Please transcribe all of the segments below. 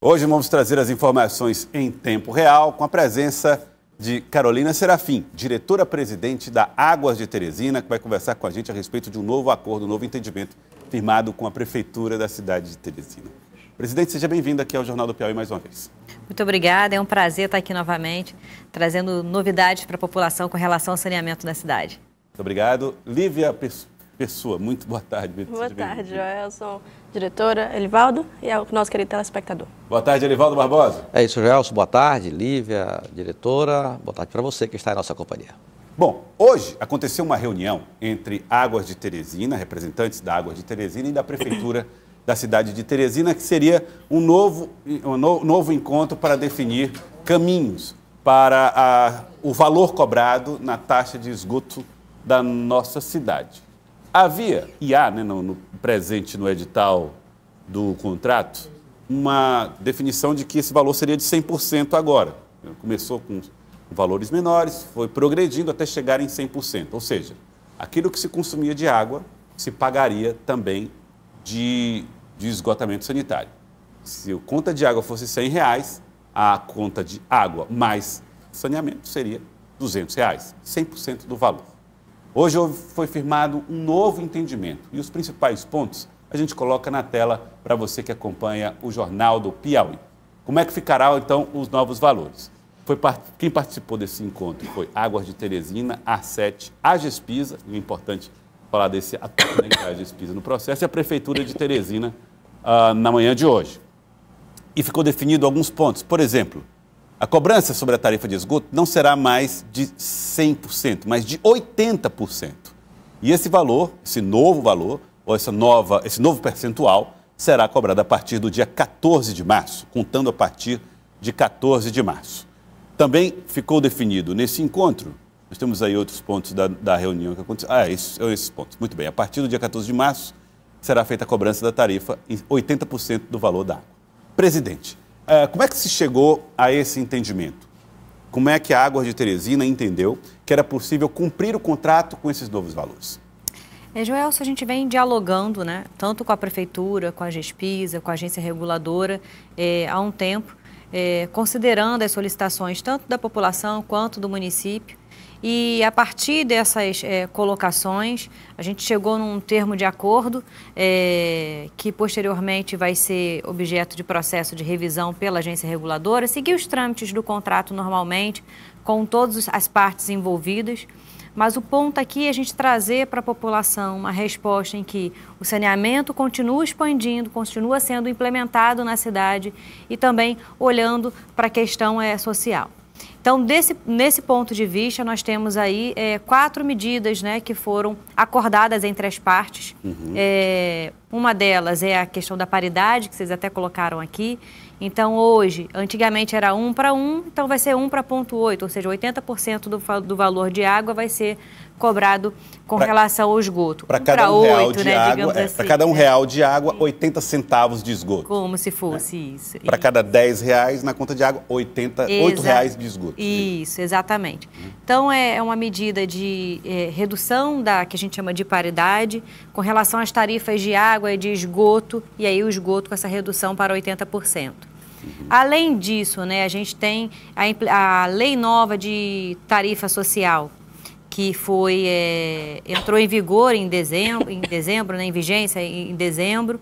Hoje vamos trazer as informações em tempo real com a presença de Carolina Serafim, diretora-presidente da Águas de Teresina, que vai conversar com a gente a respeito de um novo acordo, um novo entendimento firmado com a Prefeitura da cidade de Teresina. Presidente, seja bem-vindo aqui ao Jornal do Piauí mais uma vez. Muito obrigada, é um prazer estar aqui novamente, trazendo novidades para a população com relação ao saneamento da cidade. Muito obrigado. Lívia Pessoa, muito boa tarde. Boa tarde, Joelson, diretora, Elivaldo e ao nosso querido telespectador. Boa tarde, Elivaldo Barbosa. É isso, Joelson, boa tarde. Lívia, diretora, boa tarde para você que está em nossa companhia. Bom, hoje aconteceu uma reunião entre Águas de Teresina, representantes da Águas de Teresina e da Prefeitura da cidade de Teresina, que seria um novo encontro para definir caminhos para o valor cobrado na taxa de esgoto da nossa cidade. Havia, e há, no presente no edital do contrato, uma definição de que esse valor seria de 100% agora. Começou com valores menores, foi progredindo até chegar em 100%. Ou seja, aquilo que se consumia de água se pagaria também de esgotamento sanitário. Se a conta de água fosse R$100, a conta de água mais saneamento seria R$200, 100% do valor. Hoje foi firmado um novo entendimento e os principais pontos a gente coloca na tela para você que acompanha o Jornal do Piauí. Como é que ficará, então, os novos valores? Quem participou desse encontro foi Águas de Teresina, A7, Agespisa, e é importante falar desse ator, né, que é a Agespisa no processo, e a Prefeitura de Teresina na manhã de hoje. E ficou definido alguns pontos. Por exemplo, a cobrança sobre a tarifa de esgoto não será mais de 100%, mas de 80%. E esse valor, esse novo valor, ou esse novo percentual, será cobrado a partir do dia 14 de março, contando a partir de 14 de março. Também ficou definido nesse encontro, nós temos aí outros pontos da reunião que aconteceu. Esses pontos. Muito bem, a partir do dia 14 de março, será feita a cobrança da tarifa em 80% do valor da água. Presidente, como é que se chegou a esse entendimento? Como é que a Águas de Teresina entendeu que era possível cumprir o contrato com esses novos valores? Joelson, a gente vem dialogando, né, tanto com a Prefeitura, com a Agespisa, com a agência reguladora, há um tempo, considerando as solicitações tanto da população quanto do município. E a partir dessas colocações, a gente chegou num termo de acordo que posteriormente vai ser objeto de processo de revisão pela agência reguladora, seguir os trâmites do contrato normalmente, com todas as partes envolvidas. Mas o ponto aqui é a gente trazer para a população uma resposta em que o saneamento continua expandindo, continua sendo implementado na cidade e também olhando para a questão social. Então, nesse ponto de vista, nós temos aí 4 medidas, né, que foram acordadas entre as partes. Uma delas é a questão da paridade, que vocês até colocaram aqui. Então, hoje, antigamente era 1 para 1, então vai ser 1 para 0,8, ou seja, 80% do valor de água vai ser cobrado com relação ao esgoto. Para cada R$1 de água, para cada R$1 de água, 80 centavos de esgoto. Como se fosse isso. Para cada R$10 na conta de água, R$8 de esgoto. Isso, exatamente. Então, é uma medida de redução que a gente chama de paridade, com relação às tarifas de água e de esgoto, e aí o esgoto com essa redução para 80%. Além disso, né, a gente tem a lei nova de tarifa social, que entrou em vigor em dezembro, né, em vigência em dezembro,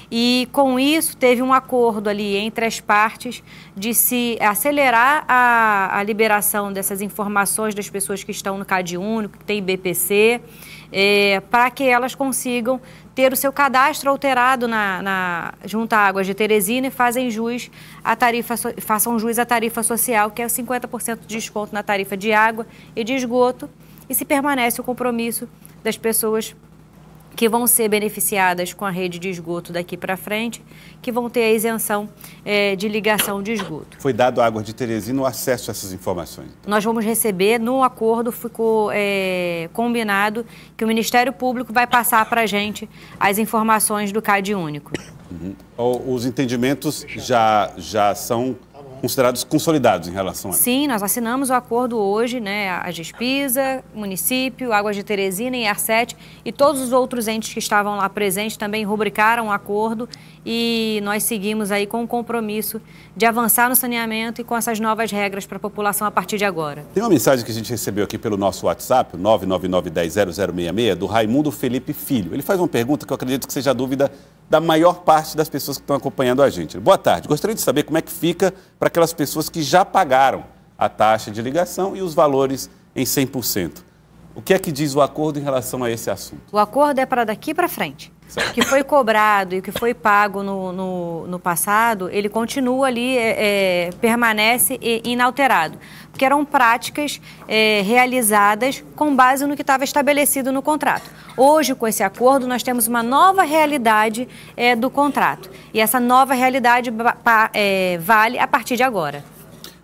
e com isso teve um acordo ali entre as partes de se acelerar a liberação dessas informações das pessoas que estão no CadÚnico, que tem BPC, para que elas consigam ter o seu cadastro alterado junto à Águas de Teresina e façam jus à tarifa social, que é 50% de desconto na tarifa de água e de esgoto, e se permanece o compromisso das pessoas que vão ser beneficiadas com a rede de esgoto daqui para frente, que vão ter a isenção de ligação de esgoto. Foi dado à Águas de Teresina o acesso a essas informações? Então. Nós vamos receber, no acordo ficou combinado que o Ministério Público vai passar para a gente as informações do CadÚnico. Os entendimentos já são considerados consolidados em relação a isso. Sim, nós assinamos o acordo hoje, né? A Gespisa, o município, Águas de Teresina e AR7 e todos os outros entes que estavam lá presentes também rubricaram o acordo e nós seguimos aí com o compromisso de avançar no saneamento e com essas novas regras para a população a partir de agora. Tem uma mensagem que a gente recebeu aqui pelo nosso WhatsApp, 999100066, do Raimundo Felipe Filho. Ele faz uma pergunta que eu acredito que seja a dúvida da maior parte das pessoas que estão acompanhando a gente. Boa tarde, gostaria de saber como é que fica para aquelas pessoas que já pagaram a taxa de ligação e os valores em 100%. O que é que diz o acordo em relação a esse assunto? O acordo é para daqui para frente. O que foi cobrado e o que foi pago no passado, ele continua ali, permanece inalterado. Porque eram práticas realizadas com base no que estava estabelecido no contrato. Hoje, com esse acordo, nós temos uma nova realidade do contrato. E essa nova realidade vale a partir de agora.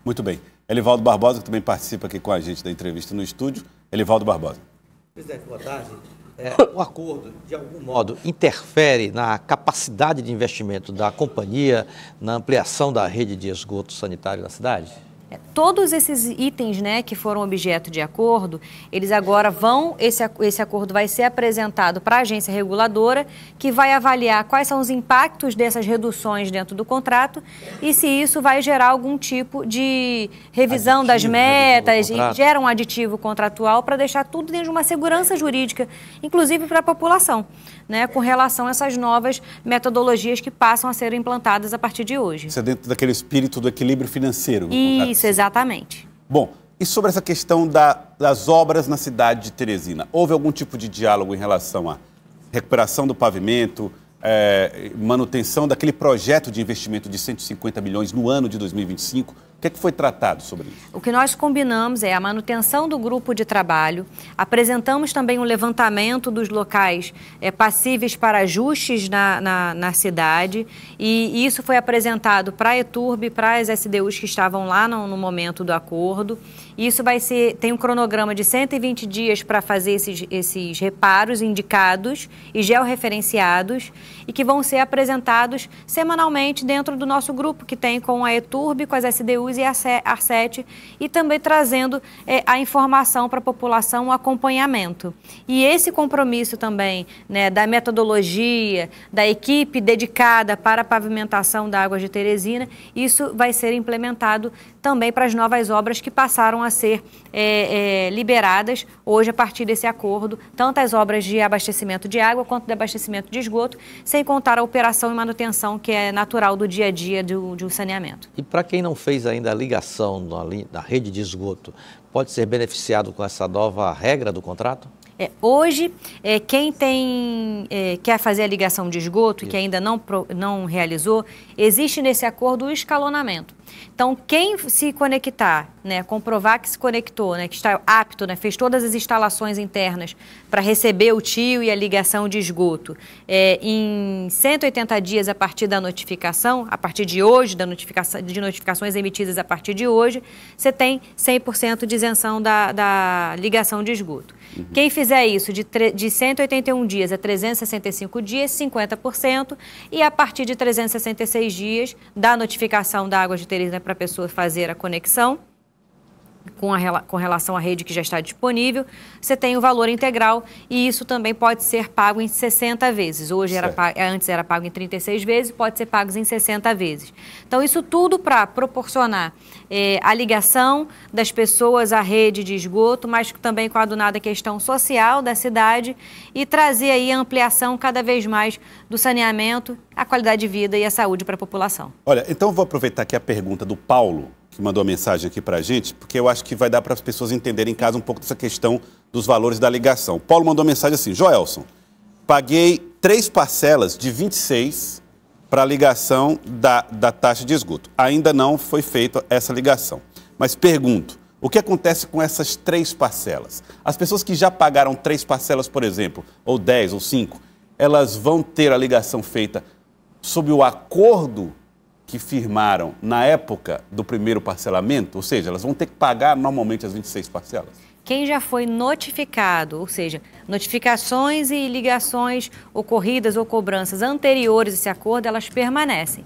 Muito bem. Elivaldo Barbosa, que também participa aqui com a gente da entrevista no estúdio. Elivaldo Barbosa. Presidente, boa tarde. O acordo, de algum modo, interfere na capacidade de investimento da companhia na ampliação da rede de esgoto sanitário na cidade? Todos esses itens, né, que foram objeto de acordo, eles agora esse acordo vai ser apresentado para a agência reguladora, que vai avaliar quais são os impactos dessas reduções dentro do contrato e se isso vai gerar algum tipo de revisão das metas e gera um aditivo contratual para deixar tudo dentro de uma segurança jurídica, inclusive para a população, né, com relação a essas novas metodologias que passam a ser implantadas a partir de hoje. Isso é dentro daquele espírito do equilíbrio financeiro. Isso, exatamente. Bom, e sobre essa questão das obras na cidade de Teresina? Houve algum tipo de diálogo em relação à recuperação do pavimento, manutenção daquele projeto de investimento de 150 milhões no ano de 2025? O que é que foi tratado sobre isso? O que nós combinamos é a manutenção do grupo de trabalho, apresentamos também um levantamento dos locais passíveis para ajustes na cidade e isso foi apresentado para a ETURB, para as SDUs que estavam lá no momento do acordo. Isso tem um cronograma de 120 dias para fazer esses reparos indicados e georreferenciados e que vão ser apresentados semanalmente dentro do nosso grupo que tem com a ETURB, com as SDUs e a AR7 e também trazendo a informação para a população, o acompanhamento. E esse compromisso também, né, da metodologia, da equipe dedicada para a pavimentação da Águas de Teresina, isso vai ser implementado também para as novas obras que passaram a ser liberadas hoje a partir desse acordo, tanto as obras de abastecimento de água quanto de abastecimento de esgoto, sem contar a operação e manutenção que é natural do dia a dia de um saneamento. E para quem não fez ainda a ligação da rede de esgoto, pode ser beneficiado com essa nova regra do contrato? Hoje, quem quer fazer a ligação de esgoto e que ainda não realizou, existe nesse acordo o escalonamento. Então, quem se conectar, né, comprovar que se conectou, né, que está apto, né, fez todas as instalações internas para receber o tio e a ligação de esgoto, em 180 dias a partir da notificação, a partir de hoje, de notificações emitidas a partir de hoje, você tem 100% de isenção da ligação de esgoto. Uhum. Quem fizer isso de 181 dias a 365 dias, 50%, e a partir de 366 dias da notificação da Águas de Teresina para a pessoa fazer a conexão, com relação à rede que já está disponível, você tem o valor integral e isso também pode ser pago em 60 vezes. Antes era pago em 36 vezes, pode ser pago em 60 vezes. Então, isso tudo para proporcionar a ligação das pessoas à rede de esgoto, mas também com a adunada questão social da cidade e trazer aí a ampliação cada vez mais do saneamento, a qualidade de vida e a saúde para a população. Olha, então eu vou aproveitar aqui a pergunta do Paulo, que mandou a mensagem aqui para a gente, porque eu acho que vai dar para as pessoas entenderem em casa um pouco dessa questão dos valores da ligação. Paulo mandou a mensagem assim: Joelson, paguei 3 parcelas de 26 para a ligação da taxa de esgoto. Ainda não foi feita essa ligação. Mas pergunto, o que acontece com essas 3 parcelas? As pessoas que já pagaram 3 parcelas, por exemplo, ou 10 ou 5, elas vão ter a ligação feita sob o acordo que firmaram na época do primeiro parcelamento? Ou seja, elas vão ter que pagar normalmente as 26 parcelas? quem já foi notificado, ou seja, notificações e ligações ocorridas ou cobranças anteriores a esse acordo, elas permanecem.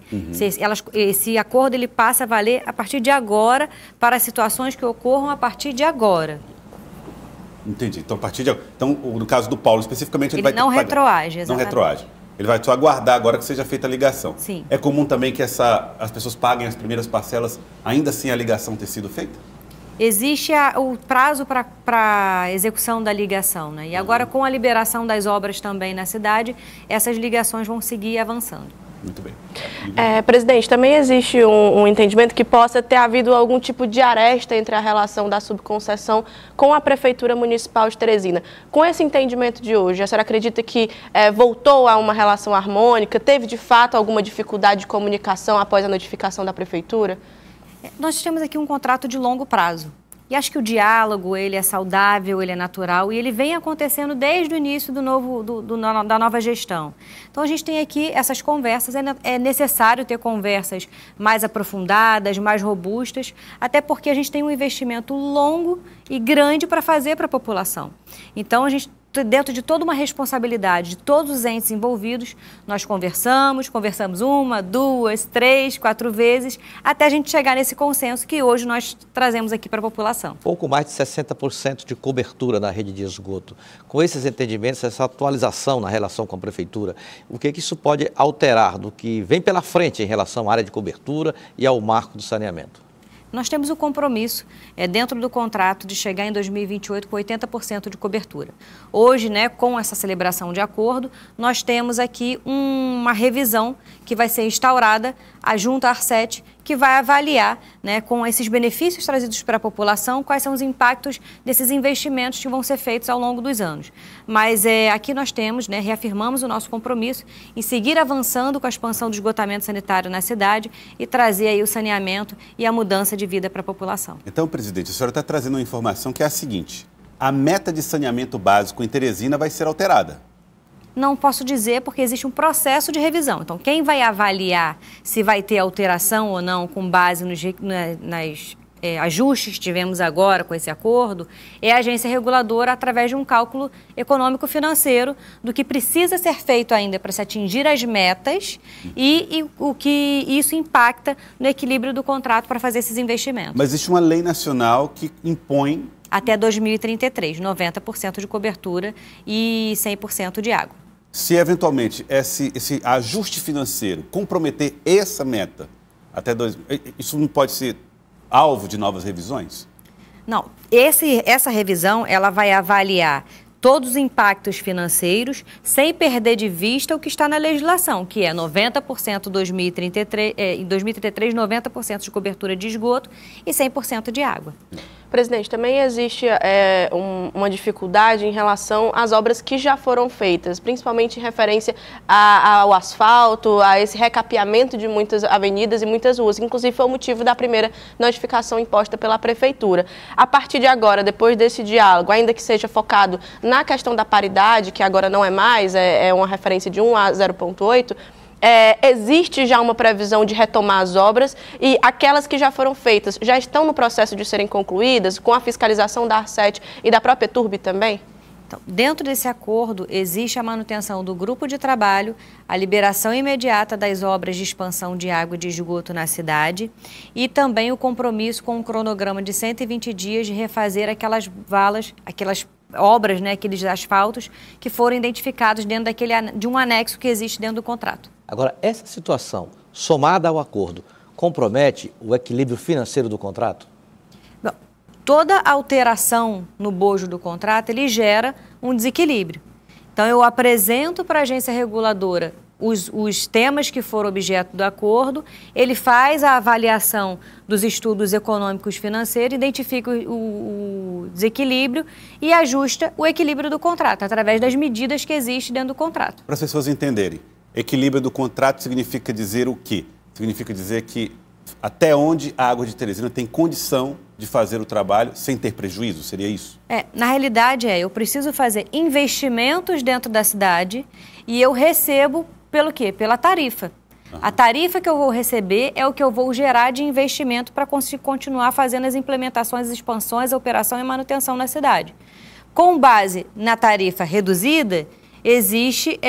Esse acordo ele passa a valer a partir de agora para situações que ocorram a partir de agora. Entendi. Então, a partir de agora. Então, no caso do Paulo, especificamente, ele vai ter não que pagar. retroage, Não exatamente. retroage. Ele vai só aguardar agora que seja feita a ligação. Sim. É comum também que as pessoas paguem as primeiras parcelas, ainda sem a ligação ter sido feita? Existe o prazo para execução da ligação, né? E agora, com a liberação das obras também na cidade, essas ligações vão seguir avançando. Muito bem. Presidente, também existe um entendimento que possa ter havido algum tipo de aresta entre a relação da subconcessão com a Prefeitura Municipal de Teresina. Com esse entendimento de hoje, a senhora acredita que voltou a uma relação harmônica? Teve, de fato, alguma dificuldade de comunicação após a notificação da Prefeitura? Nós temos aqui um contrato de longo prazo. E acho que o diálogo, ele é saudável, ele é natural e ele vem acontecendo desde o início da nova gestão. Então, a gente tem aqui essas conversas, é necessário ter conversas mais aprofundadas, mais robustas, até porque a gente tem um investimento longo e grande para fazer para a população. Então, a gente, dentro de toda uma responsabilidade de todos os entes envolvidos, nós conversamos 1, 2, 3, 4 vezes, até a gente chegar nesse consenso que hoje nós trazemos aqui para a população. Pouco mais de 60% de cobertura na rede de esgoto. Com esses entendimentos, essa atualização na relação com a Prefeitura, o que isso pode alterar do que vem pela frente em relação à área de cobertura e ao marco do saneamento? Nós temos o compromisso, dentro do contrato, de chegar em 2028 com 80% de cobertura. Hoje, né, com essa celebração de acordo, nós temos aqui uma revisão que vai ser instaurada junto à ARCET, que vai avaliar, né, com esses benefícios trazidos para a população, quais são os impactos desses investimentos que vão ser feitos ao longo dos anos. Mas aqui nós temos, né, reafirmamos o nosso compromisso em seguir avançando com a expansão do esgotamento sanitário na cidade e trazer aí o saneamento e a mudança de vida para a população. Então, presidente, a senhora está trazendo uma informação que é a seguinte: a meta de saneamento básico em Teresina vai ser alterada. Não posso dizer porque existe um processo de revisão. Então, quem vai avaliar se vai ter alteração ou não com base nos ajustes que tivemos agora com esse acordo é a agência reguladora através de um cálculo econômico-financeiro do que precisa ser feito ainda para se atingir as metas e o que isso impacta no equilíbrio do contrato para fazer esses investimentos. Mas existe uma lei nacional que impõe... Até 2033, 90% de cobertura e 100% de água. Se eventualmente esse ajuste financeiro comprometer essa meta, isso não pode ser alvo de novas revisões? Não, essa revisão ela vai avaliar todos os impactos financeiros sem perder de vista o que está na legislação, que é 90% em 2033, 90% de cobertura de esgoto e 100% de água. Presidente, também existe uma dificuldade em relação às obras que já foram feitas, principalmente em referência ao asfalto, a esse recapeamento de muitas avenidas e muitas ruas, que inclusive foi o motivo da primeira notificação imposta pela Prefeitura. A partir de agora, depois desse diálogo, ainda que seja focado na questão da paridade, que agora não é mais, é uma referência de 1 a 0,8, existe já uma previsão de retomar as obras e aquelas que já foram feitas já estão no processo de serem concluídas com a fiscalização da ARCET e da própria Turb também? Então, dentro desse acordo, existe a manutenção do grupo de trabalho, a liberação imediata das obras de expansão de água e de esgoto na cidade e também o compromisso com um cronograma de 120 dias de refazer aquelas valas, aquelas obras, né, aqueles asfaltos que foram identificados dentro de um anexo que existe dentro do contrato. Agora, essa situação, somada ao acordo, compromete o equilíbrio financeiro do contrato? Bom, toda alteração no bojo do contrato, ele gera um desequilíbrio. Então, eu apresento para a agência reguladora os temas que foram objeto do acordo, ele faz a avaliação dos estudos econômicos financeiros, identifica o desequilíbrio e ajusta o equilíbrio do contrato, através das medidas que existem dentro do contrato. Para as pessoas entenderem, equilíbrio do contrato significa dizer o quê? Significa dizer que até onde a Água de Teresina tem condição de fazer o trabalho sem ter prejuízo, seria isso? Na realidade eu preciso fazer investimentos dentro da cidade e eu recebo pelo quê? Pela tarifa. A tarifa que eu vou receber é o que eu vou gerar de investimento para continuar fazendo as implementações, as expansões, a operação e manutenção na cidade. Com base na tarifa reduzida, existe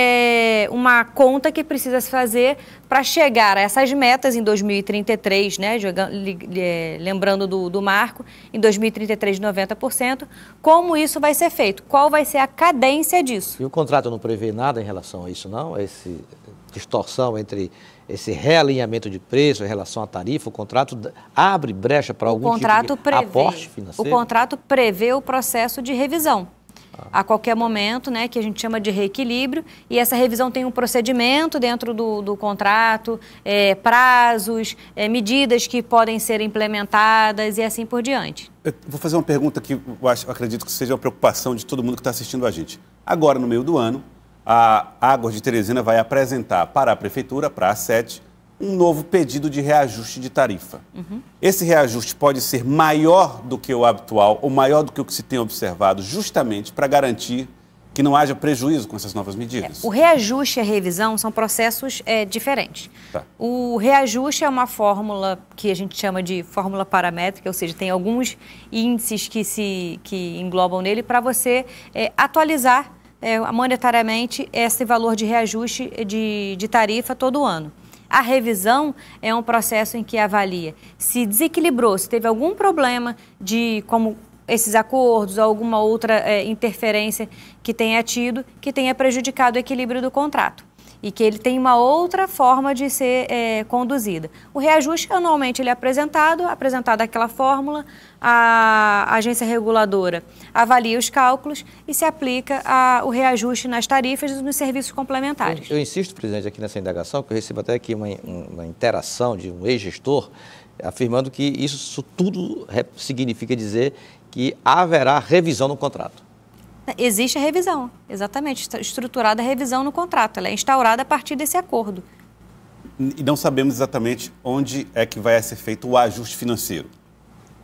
uma conta que precisa se fazer para chegar a essas metas em 2033, né, lembrando do marco, em 2033 de 90%, como isso vai ser feito, qual vai ser a cadência disso. E o contrato não prevê nada em relação a isso, não? Essa distorção entre esse realinhamento de preço em relação à tarifa, o contrato abre brecha para algum tipo de aporte financeiro? O contrato prevê o processo de revisão. A qualquer momento, né, que a gente chama de reequilíbrio, e essa revisão tem um procedimento dentro do contrato, prazos, medidas que podem ser implementadas e assim por diante. Eu vou fazer uma pergunta que eu acredito que seja uma preocupação de todo mundo que está assistindo a gente. Agora, no meio do ano, a Águas de Teresina vai apresentar para a Prefeitura, para a ACET, um novo pedido de reajuste de tarifa. Esse reajuste pode ser maior do que o habitual ou maior do que o que se tem observado, justamente para garantir que não haja prejuízo com essas novas medidas. O reajuste e a revisão são processos diferentes. Tá. O reajuste é uma fórmula que a gente chama de fórmula paramétrica, ou seja, tem alguns índices que englobam nele para você atualizar monetariamente esse valor de reajuste de tarifa todo ano. A revisão é um processo em que avalia se desequilibrou, se teve algum problema como esses acordos ou alguma outra interferência que tenha tido, que tenha prejudicado o equilíbrio do contrato e que ele tem uma outra forma de ser conduzida. O reajuste, anualmente, ele é apresentado aquela fórmula, a agência reguladora avalia os cálculos e se aplica o reajuste nas tarifas e nos serviços complementares. Eu insisto, presidente, aqui nessa indagação, que eu recebo até aqui uma interação de um ex-gestor afirmando que isso tudo significa dizer que haverá revisão no contrato. Existe a revisão, exatamente, está estruturada a revisão no contrato, ela é instaurada a partir desse acordo. E não sabemos exatamente onde é que vai ser feito o ajuste financeiro.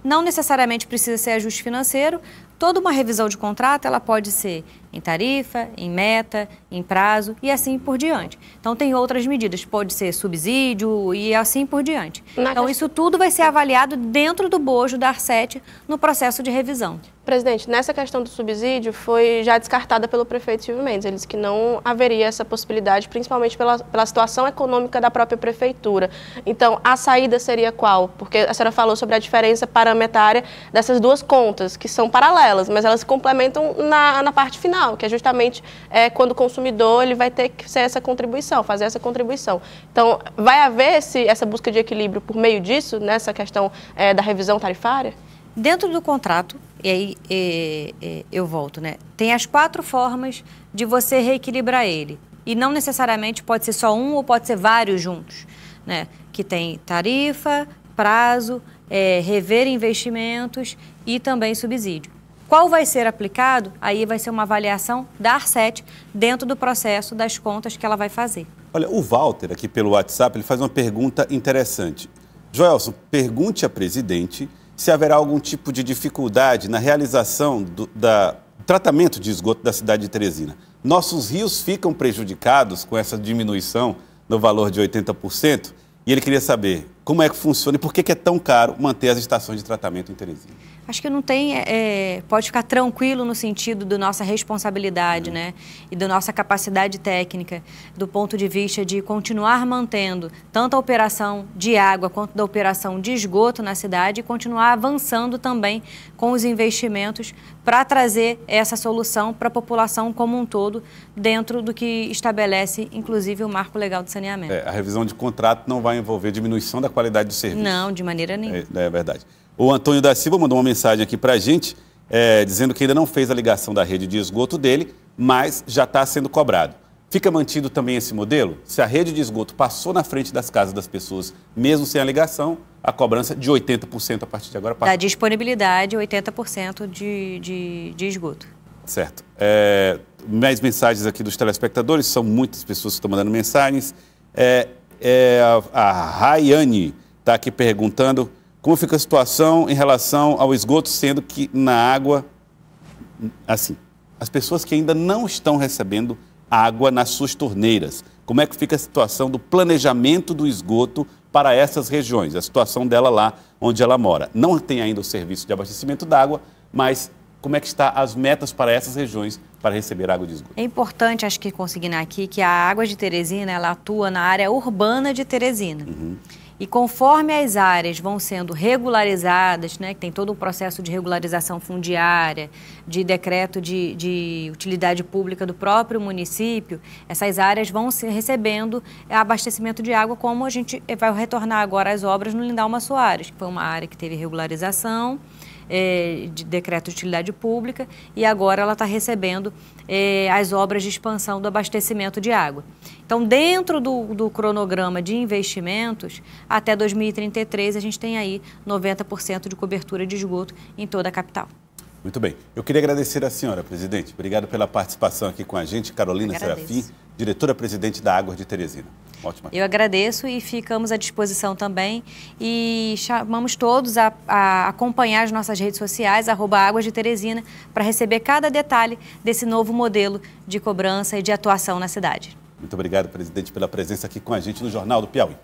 Não necessariamente precisa ser ajuste financeiro, toda uma revisão de contrato ela pode ser em tarifa, em meta, em prazo e assim por diante. Então tem outras medidas, pode ser subsídio e assim por diante. Então isso tudo vai ser avaliado dentro do bojo da ARCET no processo de revisão. Presidente, nessa questão do subsídio foi já descartada pelo prefeito Silvio Mendes. Ele disse que não haveria essa possibilidade, principalmente pela situação econômica da própria prefeitura. Então, a saída seria qual? Porque a senhora falou sobre a diferença parametária dessas duas contas, que são paralelas, mas elas se complementam na parte final, que é justamente quando o consumidor ele vai ter que ser essa contribuição, fazer essa contribuição. Então, vai haver essa busca de equilíbrio por meio disso, nessa questão da revisão tarifária? Dentro do contrato, e aí eu volto, né? Tem as 4 formas de você reequilibrar ele. E não necessariamente pode ser só um ou pode ser vários juntos, né? Que tem tarifa, prazo, rever investimentos e também subsídio. Qual vai ser aplicado? Aí vai ser uma avaliação da ARCET dentro do processo das contas que ela vai fazer. Olha, o Walter, aqui pelo WhatsApp, ele faz uma pergunta interessante. Joelson, pergunte à presidente se haverá algum tipo de dificuldade na realização do tratamento de esgoto da cidade de Teresina. Nossos rios ficam prejudicados com essa diminuição no valor de 80%, e ele queria saber como é que funciona e por que é tão caro manter as estações de tratamento em Teresina. Acho que não tem, pode ficar tranquilo no sentido da nossa responsabilidade, né? E da nossa capacidade técnica, do ponto de vista de continuar mantendo tanto a operação de água quanto da operação de esgoto na cidade e continuar avançando também com os investimentos para trazer essa solução para a população como um todo, dentro do que estabelece, inclusive, o Marco Legal de Saneamento. A revisão de contrato não vai envolver diminuição da qualidade do serviço. Não, de maneira nenhuma. É verdade. O Antônio da Silva mandou uma mensagem aqui para a gente, dizendo que ainda não fez a ligação da rede de esgoto dele, mas já está sendo cobrado. Fica mantido também esse modelo? Se a rede de esgoto passou na frente das casas das pessoas, mesmo sem a ligação, a cobrança de 80% a partir de agora passa. Da disponibilidade, 80% de esgoto. Certo. Mais mensagens aqui dos telespectadores, são muitas pessoas que estão mandando mensagens. A Rayane está aqui perguntando como fica a situação em relação ao esgoto, sendo que na água, assim, as pessoas que ainda não estão recebendo água nas suas torneiras, como é que fica a situação do planejamento do esgoto para essas regiões, a situação dela lá onde ela mora. Não tem ainda o serviço de abastecimento d'água, mas como é que está as metas para essas regiões para receber água de esgoto? É importante, acho que consignar aqui, que a Águas de Teresina, ela atua na área urbana de Teresina. E conforme as áreas vão sendo regularizadas, né, que tem todo um processo de regularização fundiária, de decreto de utilidade pública do próprio município, essas áreas vão recebendo abastecimento de água, como a gente vai retornar agora às obras no Lindalma Soares, que foi uma área que teve regularização, de decreto de utilidade pública, e agora ela está recebendo as obras de expansão do abastecimento de água. Então, dentro do cronograma de investimentos, até 2033 a gente tem aí 90% de cobertura de esgoto em toda a capital. Muito bem. Eu queria agradecer a senhora, presidente. Obrigado pela participação aqui com a gente. Carolina Serafim, diretora-presidente da Águas de Teresina. Ótima. Eu agradeço e ficamos à disposição também e chamamos todos a acompanhar as nossas redes sociais, @Águas de Teresina, para receber cada detalhe desse novo modelo de cobrança e de atuação na cidade. Muito obrigado, presidente, pela presença aqui com a gente no Jornal do Piauí.